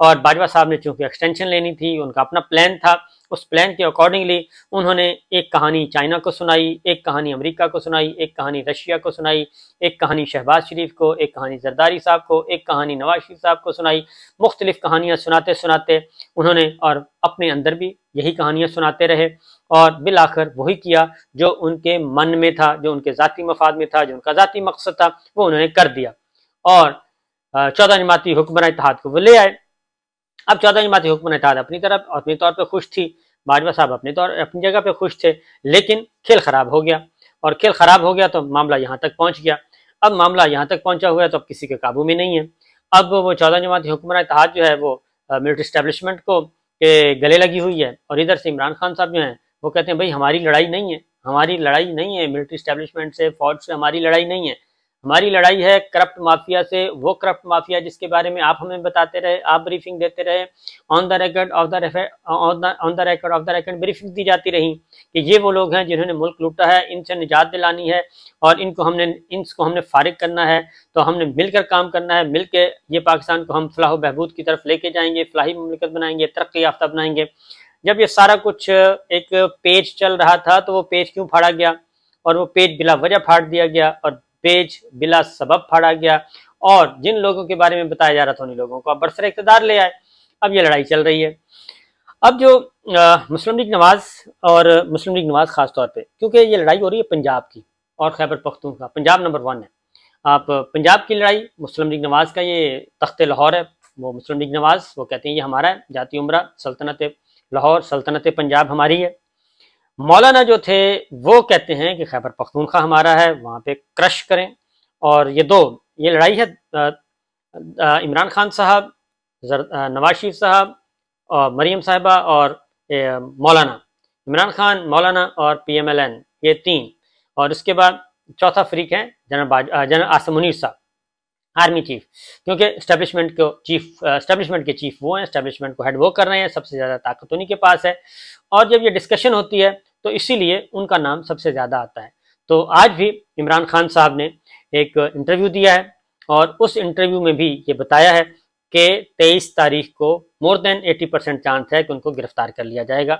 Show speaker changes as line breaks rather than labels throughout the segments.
اور باجوہ صاحب نے چونکہ ایکسٹینشن لینی تھی، ان کا اپنا پلان تھا، اس پلان کے اکارڈنگلی انہوں نے ایک کہانی چائنا کو سنائی، ایک کہانی امریکہ کو سنائی، ایک کہانی رشیا کو سنائی، ایک کہانی شہباز شریف کو، ایک کہانی زرداری صاحب کو، ایک کہانی نواز شریف صاحب کو سنائی۔ مختلف کہانیاں سناتے سناتے انہوں نے اور اپنے اندر بھی یہی کہانیاں سناتے رہے، اور بالآخر وہی کیا جو ان کے من میں تھا، جو ان کے ذاتی مفاد میں تھا، جو ان کا ذاتی مقصد تھا، وہ انہوں نے کر دیا، اور 14 جماعتی حکمراں اتحاد کو وہ لے آئے۔ اب 14 جماعتی حکمراں اتحاد اپنی طرف اپنے طور پہ خوش تھی، باجوہ صاحب اپنی جگہ پہ خوش تھے، لیکن کھیل خراب ہو گیا، اور کھیل خراب ہو گیا تو معاملہ یہاں تک پہنچ گیا۔ اب معاملہ یہاں تک پہنچا ہوا ہے تو اب کسی کے قابو میں نہیں ہے۔ اب وہ 14 جماعتی حکمراں اتحاد جو ہے وہ ملٹری اسٹیبلشمنٹ کو کے گلے لگی ہوئی ہے، اور ادھر سے عمران خان صاحب جو ہیں وہ کہتے ہیں بھائی ہماری لڑائی نہیں ہے، ہماری لڑائی نہیں ہے ملٹری اسٹیبلشمنٹ سے، فوج سے، ہماری لڑائی نہیں ہے، ہماری لڑائی ہے کرپٹ مافیا سے، وہ کرپٹ مافیا جس کے بارے میں آپ ہمیں بتاتے رہے، آپ بریفنگ دیتے رہے، on the record off the record briefing دی جاتی رہی کہ یہ وہ لوگ ہیں جنہوں نے ملک لوٹا ہے، ان سے نجات دلانی ہے، اور ان کو ہم نے فارغ کرنا ہے، تو ہم نے مل کر کام کرنا ہے، مل کے یہ پاکستان کو ہم فلاح و بہبود کی طرف لے کے جائیں گے، فلاحی مملکت بنائیں گے، ترقی یافتہ بنائیں گے۔ جب یہ سارا کچھ ایک پیج چل رہا تھا تو وہ پیج کیوں پھاڑا گیا، اور وہ پیج بلا وجہ پھاڑ دیا گیا، اور پیج بلا سبب پھاڑا گیا، اور جن لوگوں کے بارے میں بتایا جا رہا تھا ان لوگوں کو اب برسر اقتدار لے آئے۔ اب یہ لڑائی چل رہی ہے۔ اب جو مسلم لیگ نواز خاص طور پہ، کیونکہ یہ لڑائی ہو رہی ہے پنجاب کی اور خیبر پختونخوا، پنجاب نمبر 1 ہے۔ آپ پنجاب کی لڑائی، مسلم لیگ نواز کا یہ تخت لاہور ہے، وہ مسلم لیگ نواز وہ کہتے ہیں یہ ہمارا ہے، جاتی عمرہ سلطنت لاہور، سلطنت پنجاب ہماری ہے۔ مولانا جو تھے وہ کہتے ہیں کہ خیبر پختونخوا ہمارا ہے، وہاں پہ کرش کریں، اور یہ لڑائی ہے عمران خان صاحب، نواز شریف صاحب، اور مریم صاحبہ، اور مولانا عمران خان، مولانا اور پی ایم ایل این، یہ 3، اور اس کے بعد چوتھا فریق ہے جنرل آصم منیر صاحب، آرمی چیف، کیونکہ اسٹیبلشمنٹ کے چیف وہ ہیں، اسٹیبلشمنٹ کو ہیڈ وہ کر رہے ہیں، سب سے زیادہ طاقت انہی کے پاس ہے، اور جب یہ ڈسکشن ہوتی ہے تو اسی لیے ان کا نام سب سے زیادہ آتا ہے۔ تو آج بھی عمران خان صاحب نے ایک انٹرویو دیا ہے، اور اس انٹرویو میں بھی یہ بتایا ہے کہ 23 تاریخ کو مور دین 80% چانس ہے کہ ان کو گرفتار کر لیا جائے گا،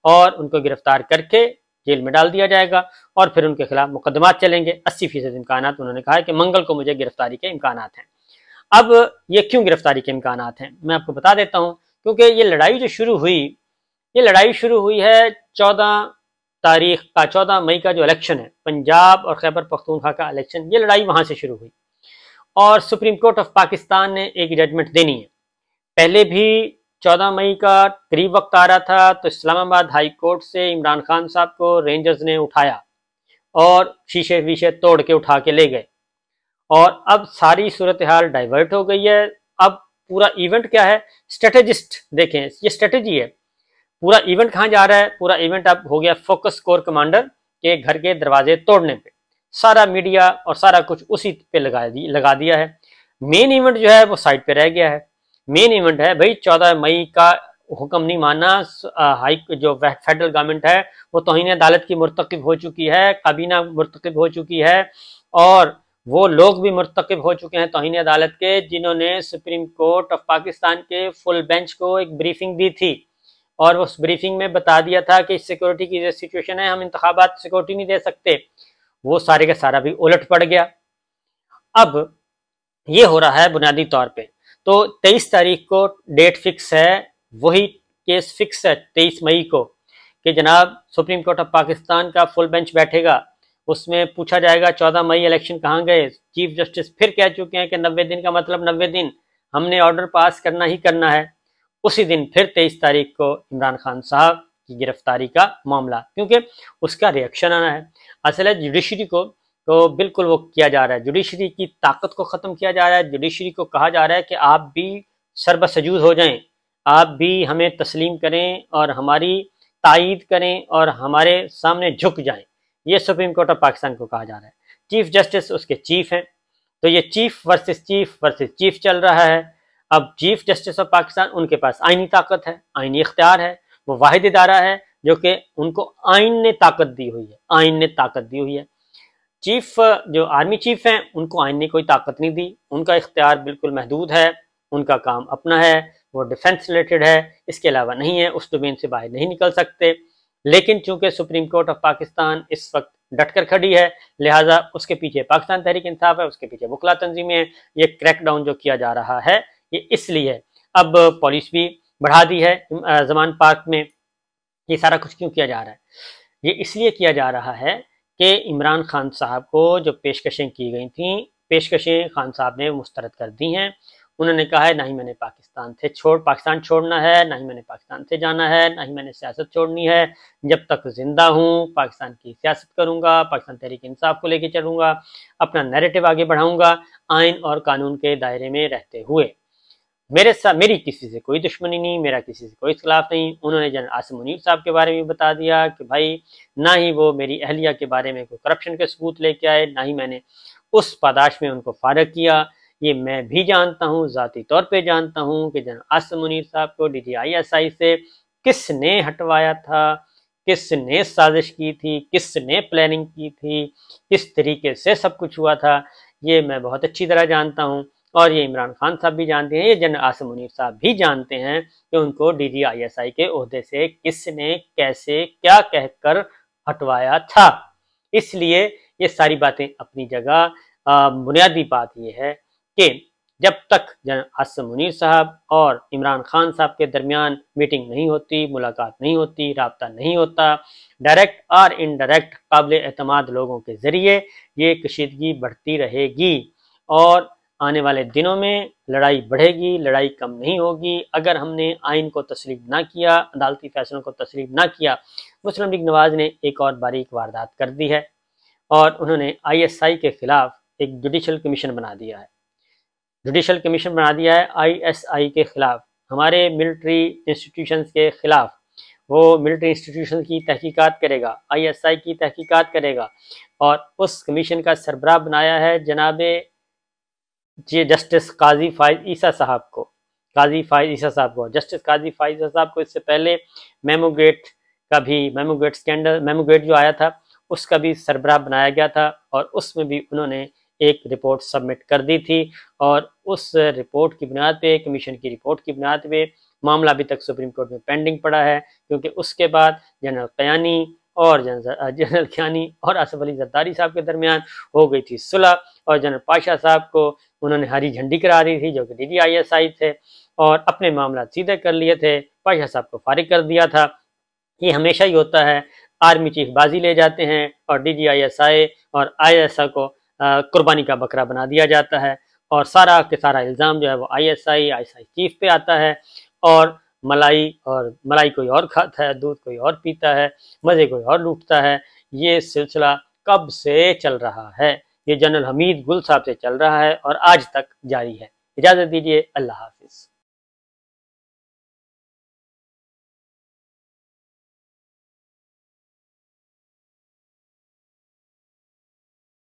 اور ان کو گرفتار کر کے جیل میں ڈال دیا جائے گا، اور پھر ان کے خلاف مقدمات چلیں گے۔ 80% امکانات انہوں نے کہا ہے کہ منگل کو مجھے گرفتاری کے امکانات ہیں۔ اب یہ کیوں گرفتاری کے امکانات ہیں میں آپ کو بتا دیتا ہوں، کیونکہ یہ لڑائی شروع ہوئی ہے 14 مئی کا جو الیکشن ہے، پنجاب اور خیبر پختونخوا کا الیکشن، یہ لڑائی وہاں سے شروع ہوئی، اور سپریم کورٹ آف پاکستان نے ایک ججمنٹ دینی ہے۔ پہلے بھی 14 مئی کا قریب وقت آ رہا تھا تو اسلام آباد ہائی کورٹ سے عمران خان صاحب کو رینجرز نے اٹھایا، اور شیشے ویشے توڑ کے اٹھا کے لے گئے، اور اب ساری صورتحال ڈائیورٹ ہو گئی ہے۔ اب پورا ایونٹ کیا ہے، اسٹریٹجسٹ دیکھیں، یہ اسٹریٹجی ہے۔ پورا ایونٹ کہاں جا رہا ہے، پورا ایونٹ اب ہو گیا فوکس کور کمانڈر کے گھر کے دروازے توڑنے پہ، سارا میڈیا اور سارا کچھ اسی پہ لگا دیا ہے۔ مین ایونٹ جو ہے وہ سائڈ پہ رہ گیا ہے۔ مین ایونٹ ہے بھائی 14 مئی کا حکم نہیں مانا، جو فیڈرل گورنمنٹ ہے وہ توہین عدالت کی مرتکب ہو چکی ہے، کابینہ مرتکب ہو چکی ہے، اور وہ لوگ بھی مرتکب ہو چکے ہیں توہین عدالت کے جنہوں نے سپریم کورٹ آف پاکستان کے فل بینچ کو ایک بریفنگ دی تھی، اور اس بریفنگ میں بتا دیا تھا کہ سیکورٹی کی سچویشن ہے، ہم انتخابات سیکورٹی نہیں دے سکتے۔ وہ سارے کا سارا بھی الٹ پڑ گیا۔ اب یہ ہو رہا ہے بنیادی طور پہ، تو 23 تاریخ کو ڈیٹ فکس ہے، وہی کیس فکس ہے 23 مئی کو، کہ جناب سپریم کورٹ آف پاکستان کا فل بینچ بیٹھے گا، اس میں پوچھا جائے گا 14 مئی الیکشن کہاں گئے۔ چیف جسٹس پھر کہہ چکے ہیں کہ 90 دن کا مطلب 90 دن، ہم نے آرڈر پاس کرنا ہی کرنا ہے۔ اسی دن پھر 23 تاریخ کو عمران خان صاحب کی گرفتاری کا معاملہ، کیونکہ اس کا ریئیکشن آنا ہے۔ اصل ہے جوڈیشری کو تو بالکل وہ کیا جا رہا ہے، جوڈیشری کی طاقت کو ختم کیا جا رہا ہے، جوڈیشری کو کہا جا رہا ہے کہ آپ بھی سربسجود ہو جائیں، آپ بھی ہمیں تسلیم کریں اور ہماری تائید کریں اور ہمارے سامنے جھک جائیں۔ یہ سپریم کورٹ آف پاکستان کو کہا جا رہا ہے۔ چیف جسٹس اس کے چیف ہیں، تو یہ چیف ورسز چیف چل رہا ہے۔ اب چیف جسٹس آف پاکستان، ان کے پاس آئینی طاقت ہے، آئینی اختیار ہے، وہ واحد ادارہ ہے جو کہ ان کو آئین نے طاقت دی ہوئی ہے۔ چیف جو آرمی چیف ہیں ان کو آئین نے کوئی طاقت نہیں دی، ان کا اختیار بالکل محدود ہے، ان کا کام اپنا ہے، وہ ڈیفنس ریلیٹڈ ہے، اس کے علاوہ نہیں ہے، اس ڈومین سے باہر نہیں نکل سکتے۔ لیکن چونکہ سپریم کورٹ آف پاکستان اس وقت ڈٹ کر کھڑی ہے، لہٰذا اس کے پیچھے پاکستان تحریک انصاف ہے، اس کے پیچھے وکلا تنظیمیں ہیں۔ یہ کریک ڈاؤن جو کیا جا رہا ہے یہ اس لیے اب پولیس بھی بڑھا دی ہے زمان پارک میں۔ یہ سارا کچھ کیوں کیا جا رہا ہے؟ یہ اس لیے کیا جا رہا ہے کہ عمران خان صاحب کو جو پیشکشیں کی گئی تھیں، پیشکشیں خان صاحب نے مسترد کر دی ہیں۔ انہوں نے کہا ہے نہ ہی میں نے پاکستان چھوڑنا ہے، نہ ہی میں نے پاکستان سے جانا ہے، نہ ہی میں نے سیاست چھوڑنی ہے۔ جب تک زندہ ہوں پاکستان کی سیاست کروں گا، پاکستان تحریک انصاف کو لے کے چلوں گا، اپنا نیریٹو آگے بڑھاؤں گا آئین اور قانون کے دائرے میں رہتے ہوئے۔ میری کسی سے کوئی دشمنی نہیں، میرا کسی سے کوئی اختلاف نہیں۔ انہوں نے جنرل عاصم منیر صاحب کے بارے میں بتا دیا کہ بھائی نہ ہی وہ میری اہلیہ کے بارے میں کوئی کرپشن کے ثبوت لے کے آئے، نہ ہی میں نے اس پاداش میں ان کو فارغ کیا۔ یہ میں بھی جانتا ہوں، ذاتی طور پہ جانتا ہوں کہ جنرل عاصم منیر صاحب کو DGISI سے کس نے ہٹوایا تھا، کس نے سازش کی تھی، کس نے پلاننگ کی تھی، کس طریقے سے سب کچھ ہوا تھا، یہ میں بہت اچھی طرح جانتا ہوں۔ اور یہ عمران خان صاحب بھی جانتے ہیں، یہ جنرل عاصم منیر صاحب بھی جانتے ہیں کہ ان کو DGISI کے عہدے سے کس نے کیسے کیا کہہ کر ہٹوایا تھا۔ اس لیے یہ ساری باتیں اپنی جگہ، بنیادی بات یہ ہے کہ جب تک جنرل عاصم منیر صاحب اور عمران خان صاحب کے درمیان میٹنگ نہیں ہوتی، ملاقات نہیں ہوتی، رابطہ نہیں ہوتا، ڈائریکٹ اور انڈائریکٹ قابل اعتماد لوگوں کے ذریعے یہ کشیدگی بڑھتی رہے گی اور آنے والے دنوں میں لڑائی بڑھے گی، لڑائی کم نہیں ہوگی۔ اگر ہم نے آئین کو تسلیم نہ کیا، عدالتی فیصلوں کو تسلیم نہ کیا، مسلم لیگ نواز نے ایک اور باریک واردات کر دی ہے اور انہوں نے ISI کے خلاف ایک جوڈیشل کمیشن بنا دیا ہے۔ جوڈیشل کمیشن بنا دیا ہے ISI کے خلاف، ہمارے ملٹری انسٹیٹیوشنز کے خلاف۔ وہ ملٹری انسٹیٹیوشن کی تحقیقات کرے گا، ISI کی تحقیقات کرے گا، اور اس کمیشن کا سربراہ بنایا ہے جناب جسٹس قاضی فائز عیسیٰ صاحب کو۔ جسٹس قاضی فائز عیسیٰ صاحب کو اس سے پہلے memo gate scandal, memo gate جو آیا تھا اس کا بھی سربراہ بنایا گیا تھا، اور اس میں بھی انہوں نے ایک رپورٹ سبمٹ کر دی تھی، اور اس رپورٹ کی بنیاد پہ، کمیشن کی رپورٹ کی بنیاد پہ معاملہ ابھی تک سپریم کورٹ میں پینڈنگ پڑا ہے، کیونکہ اس کے بعد جنرل قیانی اور آصف علی زرداری صاحب کے درمیان ہو گئی تھی صلح، اور جنرل پاشا صاحب کو انہوں نے ہری جھنڈی کرا دی تھی جو کہ DGISI تھے، اور اپنے معاملات سیدھے کر لیے تھے، پاشا صاحب کو فارغ کر دیا تھا۔ یہ ہمیشہ ہی ہوتا ہے، آرمی چیف بازی لے جاتے ہیں اور DGISI اور ISI کو قربانی کا بکرا بنا دیا جاتا ہے، اور سارا کے سارا الزام جو ہے وہ ISI چیف پہ آتا ہے، اور ملائی کوئی اور کھاتا ہے، دودھ کوئی اور پیتا ہے، مزے کوئی اور لوٹتا ہے۔ یہ سلسلہ کب سے چل رہا ہے؟ یہ جنرل حمید گل صاحب سے چل رہا ہے اور آج تک جاری ہے۔ اجازت دیجیے، اللہ حافظ۔